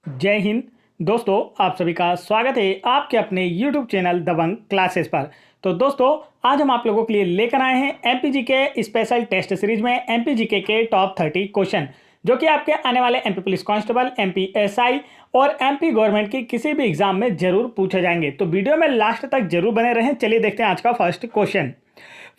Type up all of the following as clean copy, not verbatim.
जय हिंद दोस्तों, आप सभी का स्वागत है आपके अपने YouTube चैनल दबंग क्लासेस पर। तो दोस्तों, आज हम आप लोगों के लिए लेकर आए हैं एमपीजी के स्पेशल टेस्ट सीरीज में एमपीजीके के टॉप 30 क्वेश्चन, जो कि आपके आने वाले MP police constable, MP SI और एमपी गवर्नमेंट की किसी भी एग्जाम में जरूर पूछे जाएंगे। तो वीडियो में लास्ट तक जरूर बने रहें। चलिए देखते हैं आज का फर्स्ट क्वेश्चन।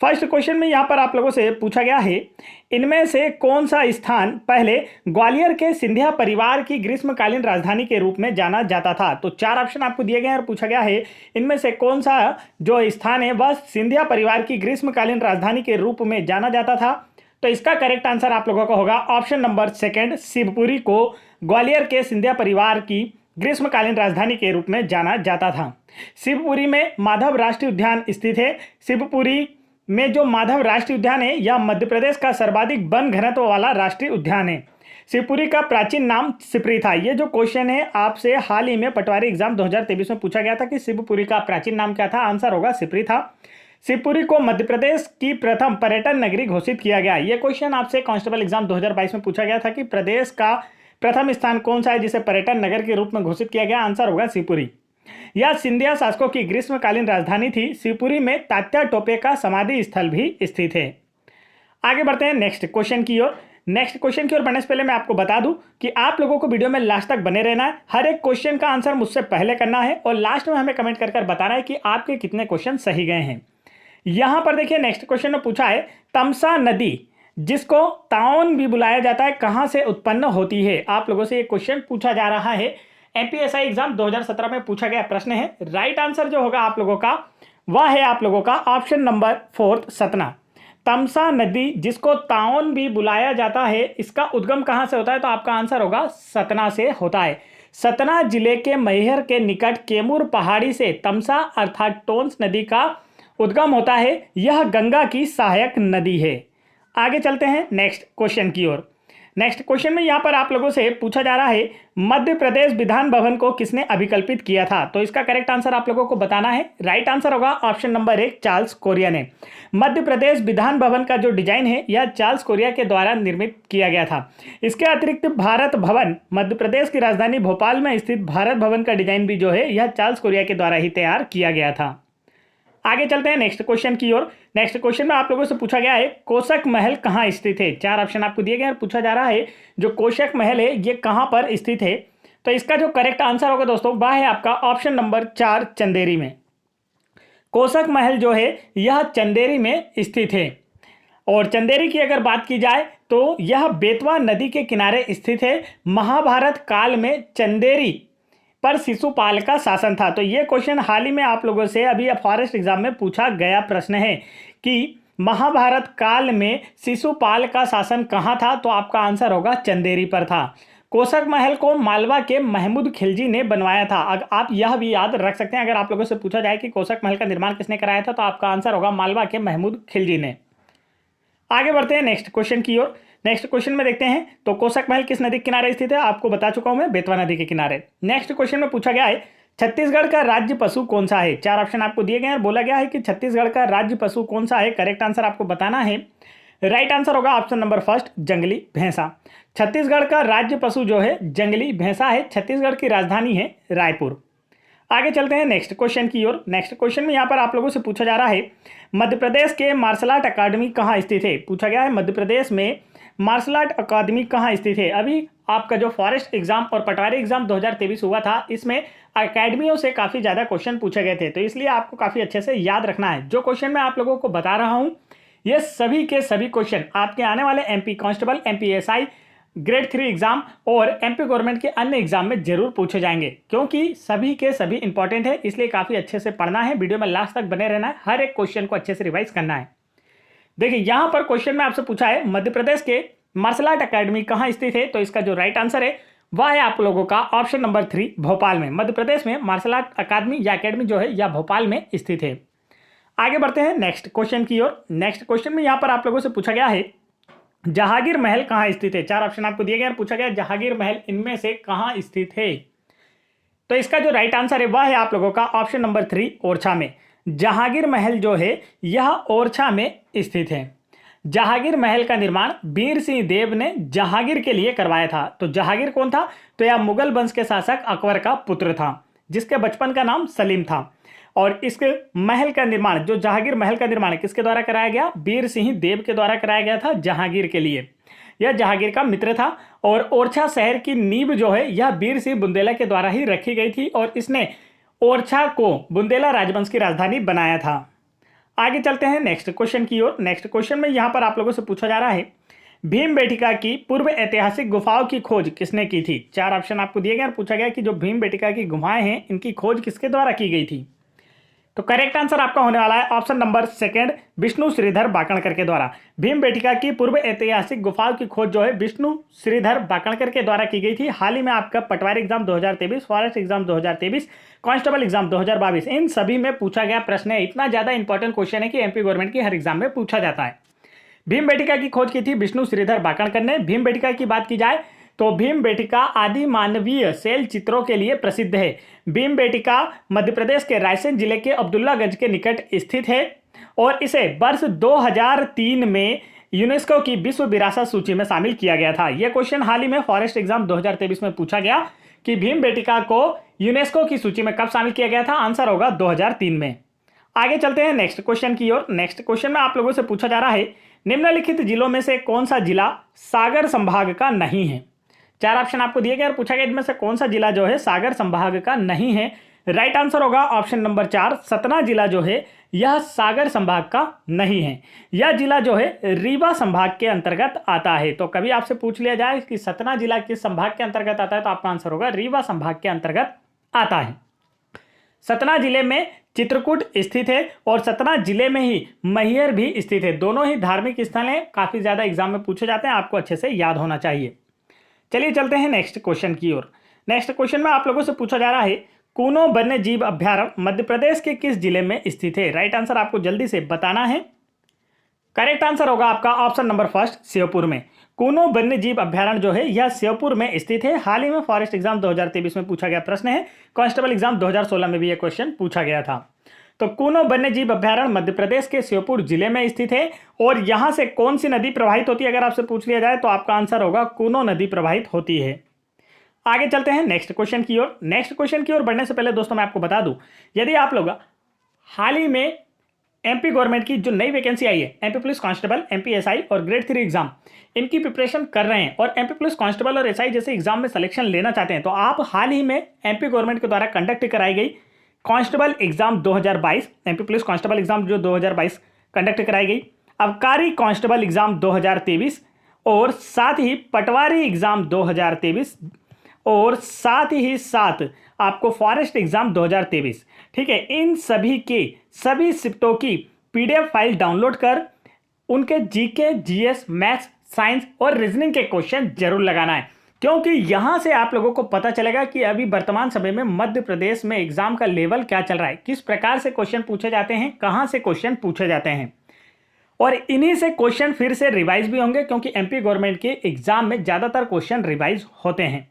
फर्स्ट क्वेश्चन में यहाँ पर आप लोगों से पूछा गया है, इनमें से कौन सा स्थान पहले ग्वालियर के सिंधिया परिवार की ग्रीष्मकालीन राजधानी के रूप में जाना जाता था। तो चार ऑप्शन आपको दिए गए हैं और पूछा गया है इनमें से कौन सा जो स्थान है वह सिंधिया परिवार की ग्रीष्मकालीन राजधानी के रूप में जाना जाता था। तो इसका करेक्ट आंसर आप लोगों का होगा ऑप्शन नंबर सेकंड, शिवपुरी को ग्वालियर के सिंधिया परिवार की ग्रीष्मकालीन राजधानी के रूप में जाना जाता था। शिवपुरी में माधव राष्ट्रीय उद्यान स्थित है। शिवपुरी में जो माधव राष्ट्रीय उद्यान है यह मध्य प्रदेश का सर्वाधिक वन घनत्व वाला राष्ट्रीय उद्यान है। शिवपुरी का प्राचीन नाम सिपरी था। ये जो क्वेश्चन है आपसे हाल ही में पटवारी एग्जाम 2023 में पूछा गया था कि शिवपुरी का प्राचीन नाम क्या था। आंसर होगा सिपरी था। शिवपुरी को मध्य प्रदेश की प्रथम पर्यटन नगरी घोषित किया गया। यह क्वेश्चन आपसे कांस्टेबल एग्जाम 2022 में पूछा गया था कि प्रदेश का प्रथम स्थान कौन सा है जिसे पर्यटन नगर के रूप में घोषित किया गया। आंसर होगा शिवपुरी। यह सिंधिया शासकों की ग्रीष्मकालीन राजधानी थी। शिवपुरी में तात्या टोपे का समाधि स्थल भी स्थित है। आगे बढ़ते हैं नेक्स्ट क्वेश्चन की ओर। नेक्स्ट क्वेश्चन की ओर बढ़ने से पहले मैं आपको बता दूं कि आप लोगों को वीडियो में लास्ट तक बने रहना है। हर एक क्वेश्चन का आंसर मुझसे पहले करना है और लास्ट में हमें कमेंट कर बताना है कि आपके कितने क्वेश्चन सही गए हैं। यहां पर देखिए नेक्स्ट क्वेश्चन में पूछा है, तमसा नदी जिसको ताउन भी बुलाया जाता है कहां से उत्पन्न होती है। आप लोगों से ये क्वेश्चन पूछा जा रहा है। एमपीएसआई एग्जाम 2017 में पूछा गया प्रश्न है। राइट आंसर जो होगा आप लोगों का वह है आप लोगों का ऑप्शन नंबर फोर्थ, सतना। तमसा नदी जिसको ताउन भी बुलाया जाता है, इसका उद्गम कहां से होता है। तो आपका आंसर होगा सतना से होता है। सतना जिले के मैहर के निकट केमूर पहाड़ी से तमसा अर्थात टोंस नदी का उद्गम होता है। यह गंगा की सहायक नदी है। आगे चलते हैं नेक्स्ट क्वेश्चन की ओर। नेक्स्ट क्वेश्चन में यहां पर आप लोगों से पूछा जा रहा है, मध्य प्रदेश विधान भवन को किसने अभिकल्पित किया था। तो इसका करेक्ट आंसर आप लोगों को बताना है। राइट आंसर होगा ऑप्शन नंबर 1, चार्ल्स कोरिया ने। मध्य प्रदेश विधान भवन का जो डिजाइन है यह चार्ल्स कोरिया के द्वारा निर्मित किया गया था। इसके अतिरिक्त भारत भवन, मध्य प्रदेश की राजधानी भोपाल में स्थित भारत भवन का डिजाइन भी जो है यह चार्ल्स कोरिया के द्वारा ही तैयार किया गया था। आगे चलते हैं नेक्स्ट क्वेश्चन की ओर। नेक्स्ट क्वेश्चन में आप लोगों से पूछा गया है, कोशक महल कहां स्थित है। चार ऑप्शन आपको दिए गए और पूछा जा रहा है जो कोशक महल है ये कहां पर स्थित है। तो इसका जो करेक्ट आंसर होगा दोस्तों वह है आपका ऑप्शन नंबर 4, चंदेरी में। कोशक महल जो है यह चंदेरी में स्थित है। और चंदेरी की अगर बात की जाए तो यह बेतवा नदी के किनारे स्थित है। महाभारत काल में चंदेरी पर शिशुपाल का शासन था। तो ये क्वेश्चन हाल ही में आप लोगों से अभी फॉरेस्ट एग्जाम में पूछा गया प्रश्न है कि महाभारत काल में शिशुपाल का शासन कहाँ था। तो आपका आंसर होगा चंदेरी पर था। कोशक महल को मालवा के महमूद खिलजी ने बनवाया था। आप यह भी याद रख सकते हैं, अगर आप लोगों से पूछा जाए कि कोशक महल का निर्माण किसने कराया था तो आपका आंसर होगा मालवा के महमूद खिलजी ने। आगे बढ़ते हैं नेक्स्ट क्वेश्चन की ओर। नेक्स्ट क्वेश्चन में देखते हैं तो कोशक महल किस नदी के किनारे स्थित है। आपको बता चुका हूं मैं, बेतवा नदी के किनारे। नेक्स्ट क्वेश्चन में पूछा गया है, छत्तीसगढ़ का राज्य पशु कौन सा है। चार ऑप्शन आपको दिए गए हैं और बोला गया है कि छत्तीसगढ़ का राज्य पशु कौन सा है। करेक्ट आंसर आपको बताना है। राइट आंसर होगा ऑप्शन नंबर फर्स्ट, जंगली भैंसा। छत्तीसगढ़ का राज्य पशु जो है जंगली भैंसा है। छत्तीसगढ़ की राजधानी है रायपुर। आगे चलते हैं नेक्स्ट क्वेश्चन की ओर। नेक्स्ट क्वेश्चन में यहाँ पर आप लोगों से पूछा जा रहा है, मध्य प्रदेश के मार्शल आर्ट अकादमी कहाँ स्थित है। पूछा गया है मध्य प्रदेश में मार्शल आर्ट अकादमी कहाँ स्थित है। अभी आपका जो फॉरेस्ट एग्जाम और पटवारी एग्जाम 2023 हुआ था इसमें अकेडमियों से काफ़ी ज़्यादा क्वेश्चन पूछे गए थे। तो इसलिए आपको काफ़ी अच्छे से याद रखना है। जो क्वेश्चन मैं आप लोगों को बता रहा हूँ ये सभी के सभी क्वेश्चन आपके आने वाले MP constable, MP SI, grade 3 exam और एमपी गवर्नमेंट के अन्य एग्जाम में जरूर पूछे जाएंगे, क्योंकि सभी के सभी इंपॉर्टेंट है। इसलिए काफ़ी अच्छे से पढ़ना है, वीडियो में लास्ट तक बने रहना है, हर एक क्वेश्चन को अच्छे से रिवाइज करना है। देखिए यहां पर क्वेश्चन में आपसे पूछा है, मध्य प्रदेश के मार्शल आर्ट अकादमी कहां स्थित है। तो इसका जो राइट आंसर है वह है आप लोगों का ऑप्शन नंबर 3, भोपाल में। मध्य प्रदेश में मार्शल आर्ट अकादमी या अकेडमी जो है यह भोपाल में स्थित है। आगे बढ़ते हैं नेक्स्ट क्वेश्चन की ओर। नेक्स्ट क्वेश्चन में यहां पर आप लोगों से पूछा गया है, जहांगीर महल कहां स्थित है। चार ऑप्शन आपको दिए गए और पूछा गया जहांगीर महल इनमें से कहां स्थित है। तो इसका जो राइट आंसर है वह है आप लोगों का ऑप्शन नंबर 3, ओरछा में। जहांगीर महल जो है यह ओरछा में स्थित है। जहांगीर महल का निर्माण वीर सिंह देव ने जहांगीर के लिए करवाया था। तो जहांगीर कौन था? तो यह मुगल वंश के शासक अकबर का पुत्र था, जिसके बचपन का नाम सलीम था। और इस महल का निर्माण, जो जहांगीर महल का निर्माण किसके द्वारा कराया गया? वीर सिंह देव के द्वारा कराया गया था जहांगीर के लिए। यह जहांगीर का मित्र था और ओरछा शहर की नींव जो है यह वीर सिंह बुंदेला के द्वारा ही रखी गई थी और इसने ओरछा को बुंदेला राजवंश की राजधानी बनाया था। आगे चलते हैं नेक्स्ट क्वेश्चन की ओर। नेक्स्ट क्वेश्चन में यहां पर आप लोगों से पूछा जा रहा है, भीमबेटका की पूर्व ऐतिहासिक गुफाओं की खोज किसने की थी? 4 ऑप्शन आपको दिए गए और पूछा गया कि जो भीमबेटका की गुफाएं हैं इनकी खोज किसके द्वारा की गई थी? तो करेक्ट आंसर आपका होने वाला है option number second, Vishnu Shridhar Bakankar के द्वारा। भीमबेटका की पूर्व ऐतिहासिक गुफाओं की खोज जो है विष्णु श्रीधर बाकणकर के द्वारा की गई थी। हाल ही में आपका patwari exam 2023, forest exam 2023, constable exam 2022 इन सभी में पूछा गया प्रश्न है। इतना ज्यादा इंपॉर्टेंट क्वेश्चन है कि एमपी गवर्नमेंट की हर एग्जाम में पूछा जाता है। भीमबेटका की खोज की थी विष्णु श्रीधर बाकणकर ने। भीमबेटका की बात की जाए तो भीमबेटका आदि मानवीय शैल चित्रों के लिए प्रसिद्ध है। भीमबेटका मध्य प्रदेश के रायसेन जिले के अब्दुल्लागंज के निकट स्थित है और इसे वर्ष 2003 में यूनेस्को की विश्व विरासत सूची में शामिल किया गया था। यह क्वेश्चन हाल ही में फॉरेस्ट एग्जाम 2023 में पूछा गया कि भीमबेटका को यूनेस्को की सूची में कब शामिल किया गया था? आंसर होगा 2003 में। आगे चलते हैं नेक्स्ट क्वेश्चन की ओर। नेक्स्ट क्वेश्चन में आप लोगों से पूछा जा रहा है, निम्नलिखित जिलों में से कौन सा जिला सागर संभाग का नहीं है? 4 ऑप्शन आपको दिए गए और पूछा गया इनमें से कौन सा जिला जो है सागर संभाग का नहीं है। राइट आंसर होगा ऑप्शन नंबर 4, सतना जिला जो है यह सागर संभाग का नहीं है। यह जिला जो है रीवा संभाग के अंतर्गत आता है। तो कभी आपसे पूछ लिया जाए कि सतना जिला किस संभाग के अंतर्गत आता है, तो आपका आंसर होगा रीवा संभाग के अंतर्गत आता है। सतना जिले में चित्रकूट स्थित है और सतना जिले में ही मैहर भी स्थित है। दोनों ही धार्मिक स्थल हैं, काफी ज्यादा एग्जाम में पूछे जाते हैं, आपको अच्छे से याद होना चाहिए। चलिए चलते हैं नेक्स्ट क्वेश्चन की ओर। नेक्स्ट क्वेश्चन में आप लोगों से पूछा जा रहा है, कूनो वन्य जीव अभ्यारण्य मध्य प्रदेश के किस जिले में स्थित है? राइट आंसर आपको जल्दी से बताना है। करेक्ट आंसर होगा आपका ऑप्शन नंबर फर्स्ट, श्योपुर में। कूनो वन्य जीव अभ्यारण्य जो है यह श्योपुर में स्थित है। हाल ही में फॉरेस्ट एग्जाम 2023 में पूछा गया प्रश्न है। कांस्टेबल एग्जाम 2016 में भी यह क्वेश्चन पूछा गया था। तो कूनो वन्य जीव अभ्यारण्य मध्य प्रदेश के श्योपुर जिले में स्थित है और यहां से कौन सी नदी प्रवाहित होती है अगर आपसे पूछ लिया जाए तो आपका आंसर होगा कूनो नदी प्रवाहित होती है। आगे चलते हैं नेक्स्ट क्वेश्चन की ओर। नेक्स्ट क्वेश्चन की ओर बढ़ने से पहले दोस्तों मैं आपको बता दूं, यदि आप लोग हाल ही में एमपी गवर्नमेंट की जो नई वैकेंसी आई है, MP police constable, MP SI और ग्रेड 3 एग्जाम, इनकी प्रिपरेशन कर रहे हैं और एमपी पुलिस कांस्टेबल और एसआई जैसे एग्जाम में सिलेक्शन लेना चाहते हैं, तो आप हाल ही में एमपी गवर्नमेंट के द्वारा कंडक्ट कराई गई constable exam 2022, MP police constable exam जो 2022 कंडक्ट कराई गई, अबकारी कांस्टेबल एग्जाम 2023 और साथ ही पटवारी एग्जाम 2023 और साथ ही साथ आपको फॉरेस्ट एग्जाम 2023, ठीक है, इन सभी के सभी शिफ्टों की पीडीएफ फाइल डाउनलोड कर उनके जीके, जीएस, मैथ्स, साइंस और रीजनिंग के क्वेश्चन जरूर लगाना है, क्योंकि यहां से आप लोगों को पता चलेगा कि अभी वर्तमान समय में मध्य प्रदेश में एग्जाम का लेवल क्या चल रहा है, किस प्रकार से क्वेश्चन पूछे जाते हैं, कहां से क्वेश्चन पूछे जाते हैं और इन्हीं से क्वेश्चन फिर से रिवाइज भी होंगे, क्योंकि एमपी गवर्नमेंट के एग्जाम में ज्यादातर क्वेश्चन रिवाइज होते हैं।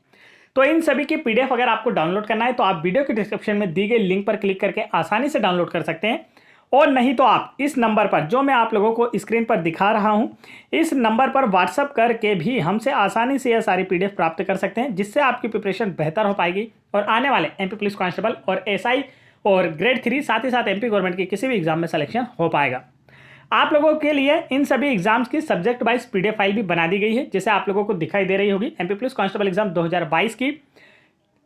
तो इन सभी की पीडीएफ अगर आपको डाउनलोड करना है तो आप वीडियो के डिस्क्रिप्शन में दी गई लिंक पर क्लिक करके आसानी से डाउनलोड कर सकते हैं, और नहीं तो आप इस नंबर पर जो मैं आप लोगों को स्क्रीन पर दिखा रहा हूं, इस नंबर पर व्हाट्सअप करके भी हमसे आसानी से यह सारी पीडीएफ प्राप्त कर सकते हैं, जिससे आपकी प्रिपरेशन बेहतर हो पाएगी और आने वाले एमपी पुलिस कांस्टेबल और एसआई और ग्रेड 3 साथ ही साथ एमपी गवर्नमेंट के किसी भी एग्जाम में सिलेक्शन हो पाएगा। आप लोगों के लिए इन सभी एग्जाम्स की सब्जेक्ट वाइज पीडीएफ फाइल भी बना दी गई है, जैसे आप लोगों को दिखाई दे रही होगी। एमपी पुलिस कांस्टेबल एग्जाम 2022 की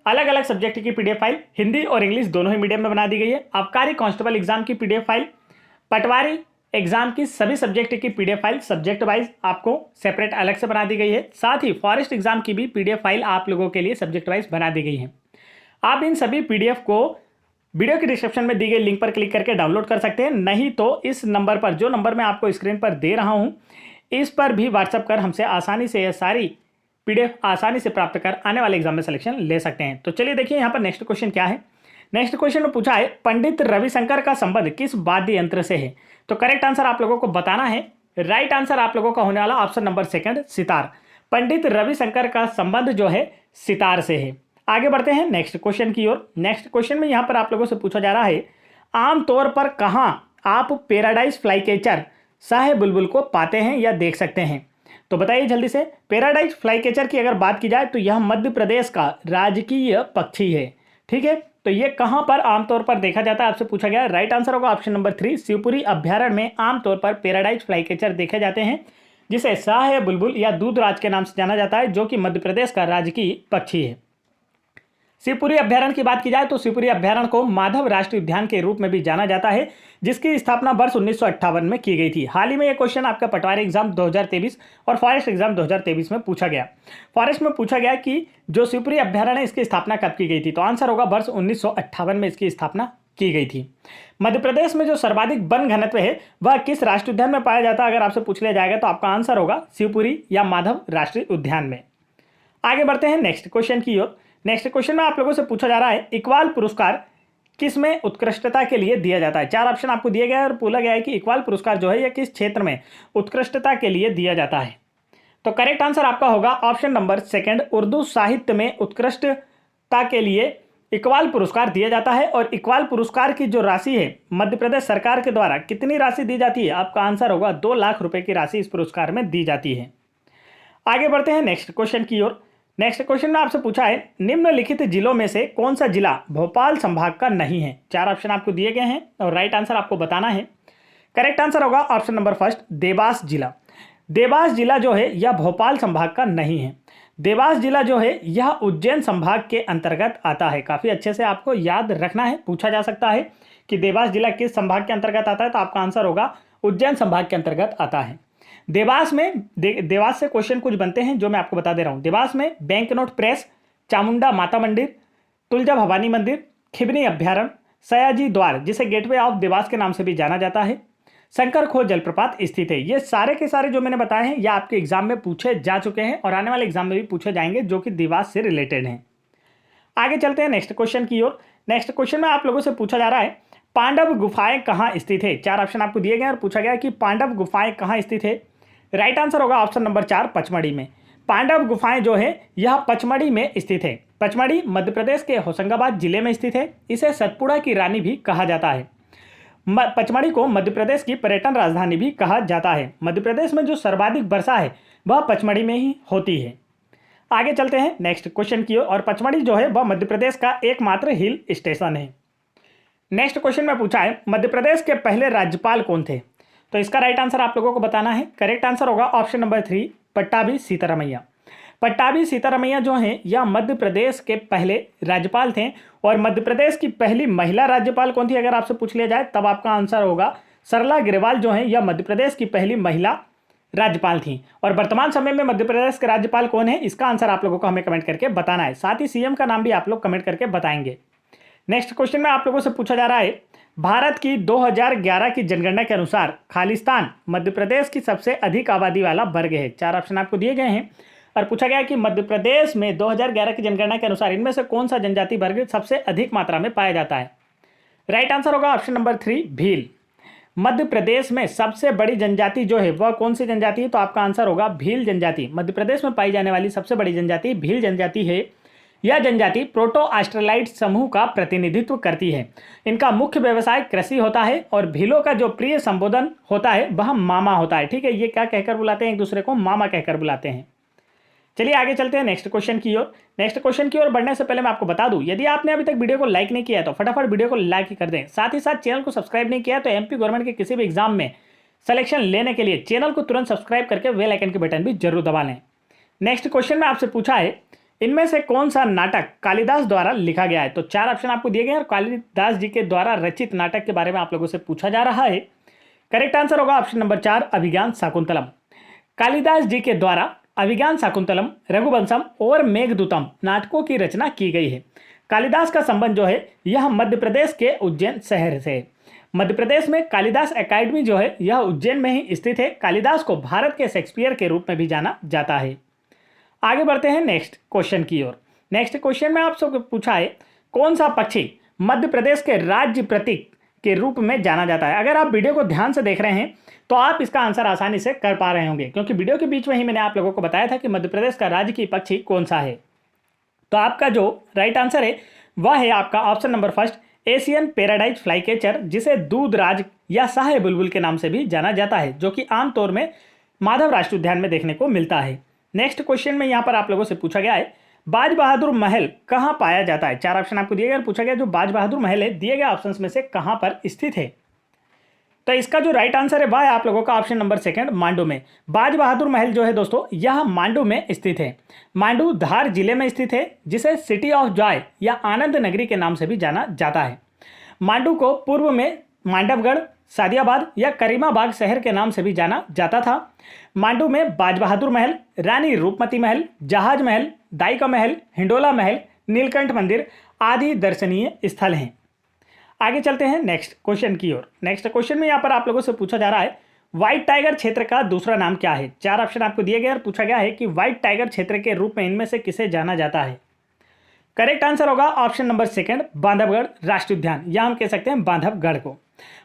अलग अलग सब्जेक्ट की पीडीएफ फाइल हिंदी और इंग्लिश दोनों ही मीडियम में बना दी गई है। आबकारी कांस्टेबल एग्जाम की पीडीएफ फाइल, पटवारी एग्जाम की सभी सब्जेक्ट की पीडीएफ फाइल सब्जेक्ट वाइज आपको सेपरेट अलग से बना दी गई है। साथ ही फॉरेस्ट एग्जाम की भी पीडीएफ फाइल आप लोगों के लिए सब्जेक्ट वाइज बना दी गई है। आप इन सभी पीडीएफ को वीडियो के डिस्क्रिप्शन में दी गई लिंक पर क्लिक करके डाउनलोड कर सकते हैं, नहीं तो इस नंबर पर, जो नंबर मैं आपको स्क्रीन पर दे रहा हूं, इस पर भी व्हाट्सएप कर हमसे आसानी से यह सारी पीडीएफ आसानी से प्राप्त कर आने वाले एग्जाम में सिलेक्शन ले सकते हैं। तो चलिए देखिए यहाँ पर नेक्स्ट क्वेश्चन क्या है। नेक्स्ट क्वेश्चन में पूछा है, पंडित रविशंकर का संबंध किस वाद्य यंत्र से है? तो करेक्ट आंसर आप लोगों को बताना है। राइट आंसर आप लोगों का होने वाला option number second, sitar. Pandit Ravishankar का संबंध जो है सितार से है। आगे बढ़ते हैं नेक्स्ट क्वेश्चन की ओर। नेक्स्ट क्वेश्चन में यहाँ पर आप लोगों से पूछा जा रहा है, आमतौर पर कहाँ आप पैराडाइज फ्लाईकैचर शाह बुलबुल को पाते हैं या देख सकते हैं? तो बताइए जल्दी से। पैराडाइज फ्लाईकैचर की अगर बात की जाए तो यह मध्य प्रदेश का राजकीय पक्षी है। ठीक है, तो ये कहां पर आमतौर पर देखा जाता है आपसे पूछा गया है। राइट आंसर होगा ऑप्शन नंबर 3, शिवपुरी अभ्यारण्य में आमतौर पर पैराडाइज फ्लाईकैचर देखे जाते हैं, जिसे शाह बुलबुल या दूधराज के नाम से जाना जाता है, जो कि मध्य प्रदेश का राजकीय पक्षी है। शिवपुरी अभ्यारण्य की बात की जाए तो शिवपुरी अभ्यारण्य को माधव राष्ट्रीय उद्यान के रूप में भी जाना जाता है, जिसकी स्थापना वर्ष 1958 में की गई थी। हाल ही में यह क्वेश्चन आपका पटवारी एग्जाम 2023 और फॉरेस्ट एग्जाम 2023 में पूछा गया। फॉरेस्ट में पूछा गया कि जो शिवपुरी अभ्यारण्य है इसकी स्थापना कब की गई थी, तो आंसर होगा वर्ष 1958 में इसकी स्थापना की गई थी। मध्य प्रदेश में जो सर्वाधिक वन घनत्व है वह किस राष्ट्रीय उद्यान में पाया जाता है, अगर आपसे पूछ लिया जाएगा तो आपका आंसर होगा शिवपुरी या माधव राष्ट्रीय उद्यान में। आगे बढ़ते हैं नेक्स्ट क्वेश्चन की ओर। नेक्स्ट क्वेश्चन में आप लोगों से पूछा जा रहा है इकबाल पुरस्कार किसमें उत्कृष्टता के लिए दिया जाता है। 4 ऑप्शन आपको दिए गए हैं और बोला गया है कि इकबाल पुरस्कार जो है यह किस क्षेत्र में उत्कृष्टता के लिए दिया जाता है। तो करेक्ट आंसर आपका होगा ऑप्शन नंबर 2, उर्दू साहित्य में उत्कृष्टता के लिए इकबाल पुरस्कार दिया जाता है। और इकबाल पुरस्कार की जो राशि है मध्य प्रदेश सरकार के द्वारा कितनी राशि दी जाती है, आपका आंसर होगा 2 लाख रुपए की राशि इस पुरस्कार में दी जाती है। आगे बढ़ते हैं नेक्स्ट क्वेश्चन की ओर। नेक्स्ट क्वेश्चन में आपसे पूछा है निम्नलिखित जिलों में से कौन सा जिला भोपाल संभाग का नहीं है। 4 ऑप्शन आपको दिए गए हैं और राइट आंसर आपको बताना है। करेक्ट आंसर होगा ऑप्शन नंबर 1, देवास जिला। देवास जिला जो है यह भोपाल संभाग का नहीं है। देवास जिला जो है यह उज्जैन संभाग के अंतर्गत आता है। काफी अच्छे से आपको याद रखना है, पूछा जा सकता है कि देवास जिला किस संभाग के अंतर्गत आता है, तो आपका आंसर होगा उज्जैन संभाग के अंतर्गत आता है। देवास में देवास से क्वेश्चन कुछ बनते हैं जो मैं आपको बता दे रहा हूं। देवास में बैंक नोट प्रेस, चामुंडा माता मंदिर, तुलजा भवानी मंदिर, खिबनी अभ्यारण्य, सयाजी द्वार जिसे गेटवे ऑफ देवास के नाम से भी जाना जाता है, शंकर खो जलप्रपात स्थित है। ये सारे के सारे जो मैंने बताए हैं ये आपके एग्जाम में पूछे जा चुके हैं और आने वाले एग्जाम में भी पूछे जाएंगे, जो कि देवास से रिलेटेड हैं। आगे चलते हैं नेक्स्ट क्वेश्चन की ओर। नेक्स्ट क्वेश्चन में आप लोगों से पूछा जा रहा है पांडव गुफाएं कहाँ स्थित है। 4 ऑप्शन आपको दिए गए और पूछा गया कि पांडव गुफाएं कहाँ स्थित है। राइट आंसर होगा ऑप्शन नंबर 4, पचमढ़ी में। पांडव गुफाएं जो है यह पचमढ़ी में स्थित है। पचमढ़ी मध्य प्रदेश के होशंगाबाद जिले में स्थित है। इसे सतपुड़ा की रानी भी कहा जाता है। पचमढ़ी को मध्य प्रदेश की पर्यटन राजधानी भी कहा जाता है। मध्य प्रदेश में जो सर्वाधिक वर्षा है वह पचमढ़ी में ही होती है। आगे चलते हैं नेक्स्ट क्वेश्चन की ओर। और पचमढ़ी जो है वह मध्य प्रदेश का एकमात्र हिल स्टेशन है। नेक्स्ट क्वेश्चन में पूछा है मध्य प्रदेश के पहले राज्यपाल कौन थे, तो इसका राइट आंसर आप लोगों को बताना है। करेक्ट आंसर होगा ऑप्शन नंबर 3, पट्टाभी सीतारमैया। पट्टाभी सीतारमैया जो हैं यह मध्य प्रदेश के पहले राज्यपाल थे। और मध्य प्रदेश की पहली महिला राज्यपाल कौन थी, अगर आपसे पूछ लिया जाए तब आपका आंसर होगा सरला ग्रेवाल जो है यह मध्य प्रदेश की पहली महिला राज्यपाल थी। और वर्तमान समय में मध्य प्रदेश के राज्यपाल कौन है, इसका आंसर आप लोगों को हमें कमेंट करके बताना है। साथ ही सीएम का नाम भी आप लोग कमेंट करके बताएंगे। नेक्स्ट क्वेश्चन में आप लोगों से पूछा जा रहा है भारत की 2011 की जनगणना के अनुसार खालिस्तान मध्य प्रदेश की सबसे अधिक आबादी वाला वर्ग है। 4 ऑप्शन आपको दिए गए हैं और पूछा गया कि मध्य प्रदेश में 2011 की जनगणना के अनुसार इनमें से कौन सा जनजाति वर्ग सबसे अधिक मात्रा में पाया जाता है। राइट आंसर होगा ऑप्शन नंबर 3, भील। मध्य प्रदेश में सबसे बड़ी जनजाति जो है वह कौन सी जनजाति है, तो आपका आंसर होगा भील जनजाति। मध्य प्रदेश में पाई जाने वाली सबसे बड़ी जनजाति भील जनजाति है। यह जनजाति प्रोटो ऑस्ट्रेलाइड समूह का प्रतिनिधित्व करती है। इनका मुख्य व्यवसाय कृषि होता है और भीलों का जो प्रिय संबोधन होता है वह मामा होता है। ठीक है, ये क्या कहकर बुलाते हैं एक दूसरे को, मामा कहकर बुलाते हैं। चलिए आगे चलते हैं नेक्स्ट क्वेश्चन की ओर। नेक्स्ट क्वेश्चन की ओर बढ़ने से पहले मैं आपको बता दूं, यदि आपने अभी तक वीडियो को लाइक नहीं किया है तो फटाफट वीडियो को लाइक कर दें। साथ ही साथ चैनल को सब्सक्राइब नहीं किया तो एमपी गवर्नमेंट के किसी भी एग्जाम में सिलेक्शन लेने के लिए चैनल को तुरंत सब्सक्राइब करके बेल आइकन के बटन भी जरूर दबा लें। नेक्स्ट क्वेश्चन में आपसे पूछा है इनमें से कौन सा नाटक कालिदास द्वारा लिखा गया है, तो 4 ऑप्शन आपको दिए गए हैं और कालिदास जी के द्वारा रचित नाटक के बारे में आप लोगों से पूछा जा रहा है। करेक्ट आंसर होगा ऑप्शन नंबर 4, अभिज्ञान शाकुंतलम। कालिदास जी के द्वारा अभिज्ञान शाकुंतलम, रघुवंशम और मेघदूतम नाटकों की रचना की गई है। कालिदास का संबंध जो है यह मध्य प्रदेश के उज्जैन शहर से है। मध्य प्रदेश में कालिदास एकेडमी जो है यह उज्जैन में ही स्थित है। कालिदास को भारत के शेक्सपियर के रूप में भी जाना जाता है। आगे बढ़ते हैं नेक्स्ट क्वेश्चन की ओर। नेक्स्ट क्वेश्चन में आपसे पूछा है कौन सा पक्षी मध्य प्रदेश के राज्य प्रतीक के रूप में जाना जाता है। अगर आप वीडियो को ध्यान से देख रहे हैं तो आप इसका आंसर आसानी से कर पा रहे होंगे, क्योंकि वीडियो के बीच में ही मैंने आप लोगों को बताया था कि मध्य प्रदेश का राजकीय पक्षी कौन सा है। तो आपका जो राइट आंसर है वह है आपका option number 1, Asian paradise flycatcher, जिसे दूधराज या शाह बुलबुल के नाम से भी जाना जाता है, जो कि आमतौर में माधव राष्ट्रीय उद्यान में देखने को मिलता है। नेक्स्ट क्वेश्चन में यहाँ पर आप लोगों से पूछा गया है, बाज बहादुर महल कहाँ पाया जाता है। 4 ऑप्शन आपको दिए गए और पूछा गया जो बाज बहादुर महल है दिए गए ऑप्शंस में से कहाँ पर स्थित है। तो इसका जो राइट आंसर है वह है आप लोगों का ऑप्शन नंबर सेकंड, मांडू में। बाज बहादुर महल जो है दोस्तों यह मांडू में स्थित है। मांडू धार जिले में स्थित है, जिसे सिटी ऑफ जॉय या आनंद नगरी के नाम से भी जाना जाता है। मांडू को पूर्व में मांडवगढ़, सादियाबाद या करीमाबाग शहर के नाम से भी जाना जाता था। मांडू में बाज बहादुर महल, रानी रूपमती महल, जहाज महल, दाई का महल, हिंडोला महल, नीलकंठ मंदिर आदि दर्शनीय स्थल हैं। आगे चलते हैं नेक्स्ट क्वेश्चन की ओर। नेक्स्ट क्वेश्चन में यहाँ पर आप लोगों से पूछा जा रहा है, व्हाइट टाइगर क्षेत्र का दूसरा नाम क्या है। 4 ऑप्शन आपको दिए गए और पूछा गया है कि व्हाइट टाइगर क्षेत्र के रूप में इनमें से किसे जाना जाता है। करेक्ट आंसर होगा ऑप्शन नंबर सेकंड, बांधवगढ़ राष्ट्रीय उद्यान, या हम कह सकते हैं बांधवगढ़ को।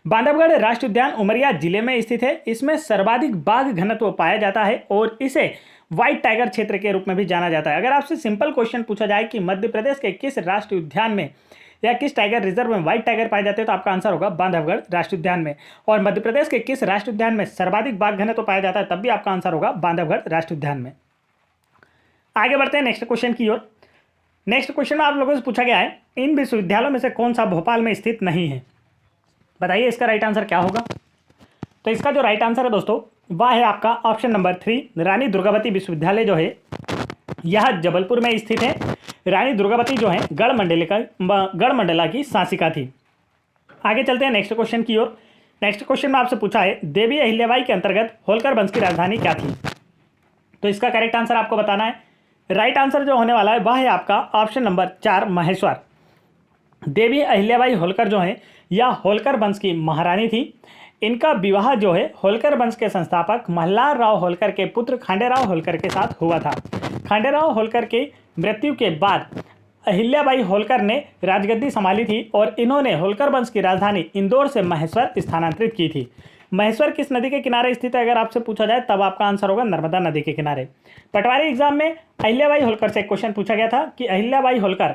बांधवगढ़ राष्ट्रीय उद्यान उमरिया जिले में स्थित है। इसमें सर्वाधिक बाघ घनत्व पाया जाता है और इसे व्हाइट टाइगर क्षेत्र के रूप में भी जाना जाता है। अगर आपसे सिंपल क्वेश्चन पूछा जाए कि मध्य प्रदेश के किस राष्ट्रीय उद्यान में या किस टाइगर रिजर्व में व्हाइट टाइगर पाए जाते हैं, तो आपका आंसर होगा बांधवगढ़ राष्ट्रीय उद्यान में। और मध्य प्रदेश के किस राष्ट्रीय उद्यान में सर्वाधिक बाघ घनत्व पाया जाता है, तब भी आपका आंसर होगा बांधवगढ़ राष्ट्रीय उद्यान में। आगे बढ़ते हैं नेक्स्ट क्वेश्चन की ओर। नेक्स्ट क्वेश्चन में आप लोगों से पूछा गया है, इन विश्वविद्यालयों में से कौन सा भोपाल में स्थित नहीं है। बताइए इसका राइट आंसर क्या होगा। तो इसका जो राइट आंसर है दोस्तों वह है आपका ऑप्शन नंबर 3, रानी दुर्गावती विश्वविद्यालय जो है यह जबलपुर में स्थित है। रानी दुर्गावती जो है गढ़मंडला की शासिका थी। आगे चलते हैं नेक्स्ट क्वेश्चन की ओर। नेक्स्ट क्वेश्चन में आपसे पूछा है, देवी अहिल्याबाई के अंतर्गत होलकर वंश की राजधानी क्या थी। तो इसका करेक्ट आंसर आपको बताना है। राइट आंसर जो होने वाला है वह है आपका ऑप्शन नंबर 4, महेश्वर। देवी अहिल्याबाई होलकर जो है यह होलकर वंश की महारानी थी। इनका विवाह जो है होलकर वंश के संस्थापक मल्हार राव होलकर के पुत्र खांडेराव होलकर के साथ हुआ था। खांडेराव होलकर की मृत्यु के बाद अहिल्याबाई होलकर ने राजगद्दी संभाली थी और इन्होंने होलकर वंश की राजधानी इंदौर से महेश्वर स्थानांतरित की थी। महेश्वर किस नदी के किनारे स्थित है, अगर आपसे पूछा जाए तब आपका आंसर होगा नर्मदा नदी के किनारे। पटवारी एग्जाम में अहिल्याबाई होलकर से एक क्वेश्चन पूछा गया था कि अहिल्याबाई होलकर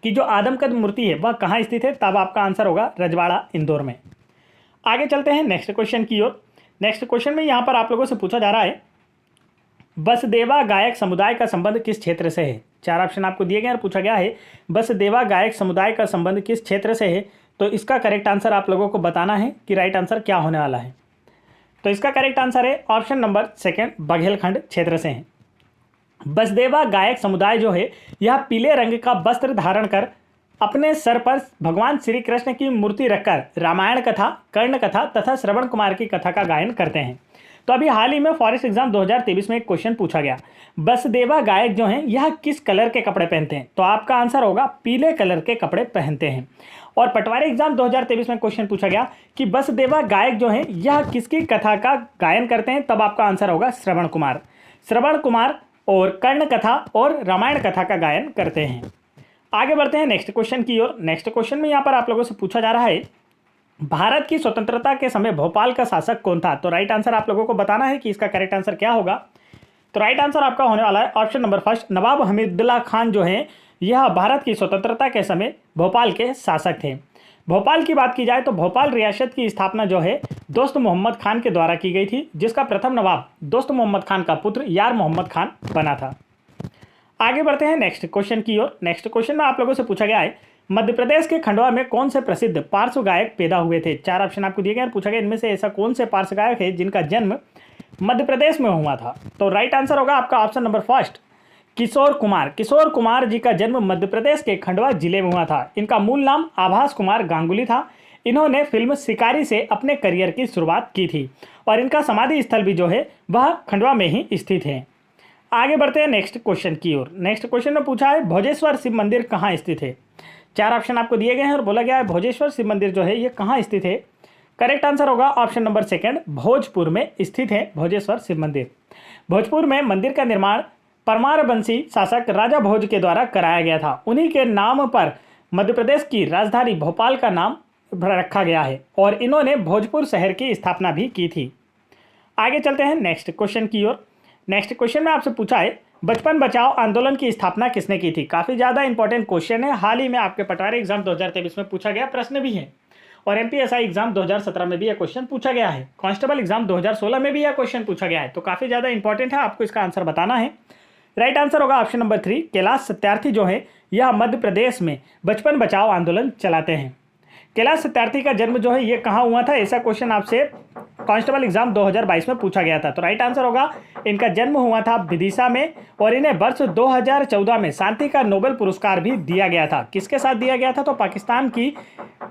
की जो आदमकद मूर्ति है वह कहाँ स्थित है, तब आपका आंसर होगा रजवाड़ा इंदौर में। आगे चलते हैं नेक्स्ट क्वेश्चन की ओर। नेक्स्ट क्वेश्चन में यहाँ पर आप लोगों से पूछा जा रहा है, बसदेवा गायक समुदाय का संबंध किस क्षेत्र से है। 4 ऑप्शन आपको दिए गए और पूछा गया है बसदेवा गायक समुदाय का संबंध किस क्षेत्र से है। तो इसका करेक्ट आंसर आप लोगों को बताना है कि राइट आंसर क्या होने वाला है। तो इसका करेक्ट आंसर है ऑप्शन नंबर सेकंड, बघेलखंड क्षेत्र से है। बसदेवा गायक समुदाय जो है यह पीले रंग का वस्त्र धारण कर अपने सर पर भगवान श्री कृष्ण की मूर्ति रखकर रामायण कथा, कर्ण कथा तथा श्रवण कुमार की कथा का गायन करते हैं। तो अभी हाल ही में फॉरेस्ट एग्जाम 2023 में एक क्वेश्चन पूछा गया, बसदेवा गायक जो हैं यह किस कलर के कपड़े पहनते हैं। तो आपका आंसर होगा पीले कलर के कपड़े पहनते हैं। और पटवारी एग्जाम 2023 में क्वेश्चन पूछा गया कि बसदेवा गायक जो हैं यह किसकी कथा का गायन करते हैं, तब आपका आंसर होगा श्रवण कुमार। श्रवण कुमार और कर्ण कथा और रामायण कथा का गायन करते हैं। आगे बढ़ते हैं नेक्स्ट क्वेश्चन की ओर। नेक्स्ट क्वेश्चन में यहाँ पर आप लोगों से पूछा जा रहा है, भारत की स्वतंत्रता के समय भोपाल का शासक कौन था। तो राइट आंसर आप लोगों को बताना है कि इसका करेक्ट आंसर क्या होगा। तो राइट आंसर आपका होने वाला है ऑप्शन नंबर फर्स्ट, नवाब हमीदुल्ला खान जो हैं यह भारत की स्वतंत्रता के समय भोपाल के शासक थे। भोपाल की बात की जाए तो भोपाल रियासत की स्थापना जो है दोस्त मोहम्मद खान के द्वारा की गई थी, जिसका प्रथम नवाब दोस्त मोहम्मद खान का पुत्र यार मोहम्मद खान बना था। आगे बढ़ते हैं नेक्स्ट क्वेश्चन की ओर। नेक्स्ट क्वेश्चन में आप लोगों से पूछा गया है, मध्य प्रदेश के खंडवा में कौन से प्रसिद्ध पार्श्व गायक पैदा हुए थे। 4 ऑप्शन आपको दिए गए और पूछा गया इनमें से ऐसा कौन से पार्श्व गायक है जिनका जन्म मध्य प्रदेश में हुआ था। तो राइट आंसर होगा आपका option number first, Kishore Kumar. Kishore Kumar ji का जन्म मध्य प्रदेश के खंडवा जिले में हुआ था। इनका मूल नाम आभास कुमार गांगुली था। इन्होंने फिल्म शिकारी से अपने करियर की शुरुआत की थी और इनका समाधि स्थल भी जो है वह खंडवा में ही स्थित है। आगे बढ़ते हैं नेक्स्ट क्वेश्चन की ओर। नेक्स्ट क्वेश्चन में पूछा है, भोजेश्वर शिव मंदिर कहाँ स्थित है। 4 ऑप्शन आपको दिए गए हैं और बोला गया है भोजेश्वर शिव मंदिर जो है ये कहाँ स्थित है। करेक्ट आंसर होगा ऑप्शन नंबर सेकंड, भोजपुर में स्थित है भोजेश्वर शिव मंदिर। भोजपुर में मंदिर का निर्माण परमारवंशी शासक राजा भोज के द्वारा कराया गया था। उन्हीं के नाम पर मध्य प्रदेश की राजधानी भोपाल का नाम रखा गया है और इन्होंने भोजपुर शहर की स्थापना भी की थी। आगे चलते हैं नेक्स्ट क्वेश्चन की ओर। नेक्स्ट क्वेश्चन में आपसे पूछा है, बचपन बचाओ आंदोलन की स्थापना किसने की थी? काफ़ी ज़्यादा इंपॉर्टेंट क्वेश्चन है। हाल ही में आपके पटवारी एग्जाम 2023 में पूछा गया प्रश्न भी है और एमपीएसआई एग्जाम 2017 में भी यह क्वेश्चन पूछा गया है। कांस्टेबल एग्जाम 2016 में भी यह क्वेश्चन पूछा गया है। तो काफ़ी ज़्यादा इंपॉर्टेंट है, आपको इसका आंसर बताना है। राइट आंसर होगा ऑप्शन नंबर 3, कैलाश सत्यार्थी जो है यह मध्य प्रदेश में बचपन बचाओ आंदोलन चलाते हैं। कैलाश सत्यार्थी का जन्म जो है ये कहाँ हुआ था, ऐसा क्वेश्चन आपसे कांस्टेबल एग्जाम 2022 में पूछा गया था। तो राइट आंसर होगा इनका जन्म हुआ था विदिशा में और इन्हें वर्ष 2014 में शांति का नोबेल पुरस्कार भी दिया गया था। किसके साथ दिया गया था? तो पाकिस्तान की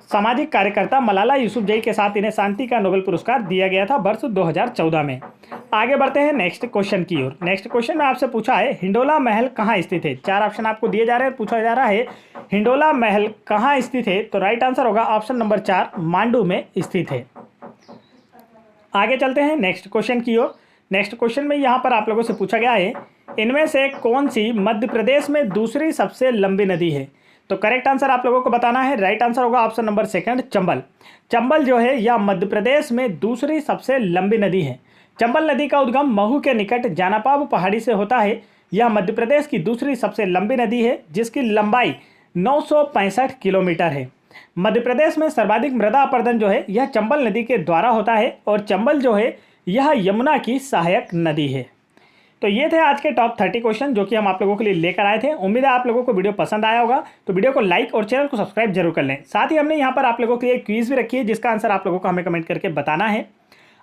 सामाजिक कार्यकर्ता मलाला यूसुफजई के साथ इन्हें शांति का नोबेल पुरस्कार दिया गया था वर्ष 2014 में। आगे बढ़ते हैं नेक्स्ट क्वेश्चन की ओर। नेक्स्ट क्वेश्चन में आपसे पूछा है हिंडोला महल कहाँ स्थित है? 4 ऑप्शन आपको दिए जा रहे हैं, पूछा जा रहा है हिंडोला महल कहाँ स्थित है? तो राइट आंसर होगा ऑप्शन नंबर 4, मांडू में स्थित है। आगे चलते हैं नेक्स्ट क्वेश्चन की ओर। नेक्स्ट क्वेश्चन में यहाँ पर आप लोगों से पूछा गया है इनमें से कौन सी मध्य प्रदेश में दूसरी सबसे लंबी नदी है? तो करेक्ट आंसर आप लोगों को बताना है। राइट आंसर होगा ऑप्शन नंबर 2, चंबल। चंबल जो है यह मध्य प्रदेश में दूसरी सबसे लंबी नदी है। चंबल नदी का उद्गम महू के निकट जानापाब पहाड़ी से होता है। यह मध्य प्रदेश की दूसरी सबसे लंबी नदी है जिसकी लंबाई 965 किलोमीटर है। मध्य प्रदेश में सर्वाधिक मृदा अपरदन जो है यह चंबल नदी के द्वारा होता है और चंबल जो है यह यमुना की सहायक नदी है। तो ये थे आज के टॉप 30 क्वेश्चन जो कि हम आप लोगों के लिए लेकर आए थे। उम्मीद है आप लोगों को वीडियो पसंद आया होगा, तो वीडियो को लाइक और चैनल को सब्सक्राइब जरूर कर लें। साथ ही हमने यहाँ पर आप लोगों के लिए क्विज भी रखी है जिसका आंसर आप लोगों को हमें कमेंट करके बताना है।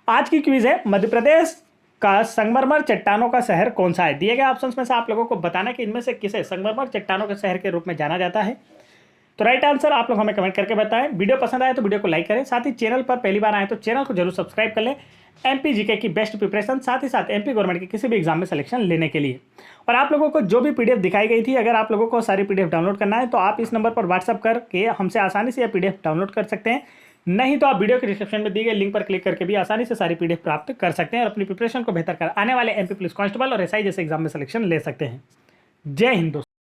आज की क्विज है मध्य प्रदेश का संगमरमर चट्टानों का शहर कौन सा है? दिए गए ऑप्शन में से आप लोगों को बताना कि इनमें से किसे संगमरमर चट्टानों के शहर के रूप में जाना जाता है। तो राइट आंसर आप लोग हमें कमेंट करके बताएं। वीडियो पसंद आए तो वीडियो को लाइक करें, साथ ही चैनल पर पहली बार आए तो चैनल को जरूर सब्सक्राइब कर लें एमपी जीके की बेस्ट प्रिपरेशन, साथ ही साथ एमपी गवर्नमेंट के किसी भी एग्जाम में सिलेक्शन लेने के लिए। और आप लोगों को जो भी पीडीएफ दिखाई गई थी, अगर आप लोगों को सारी पीडीएफ डाउनलोड करना है तो आप इस नंबर पर व्हाट्सअप करके हमसे आसानी से यह पीडीएफ डाउनलोड कर सकते हैं। नहीं तो आप वीडियो के डिस्क्रिप्शन में दी गई लिंक पर क्लिक करके भी आसानी से सारी पीडीएफ प्राप्त कर सकते हैं और अपनी प्रिपरेशन को बेहतर कर आने वाले एमपी पुलिस कांस्टेबल और एसआई जैसे एग्जाम में सिलेक्शन ले सकते हैं। जय हिंद दोस्तों।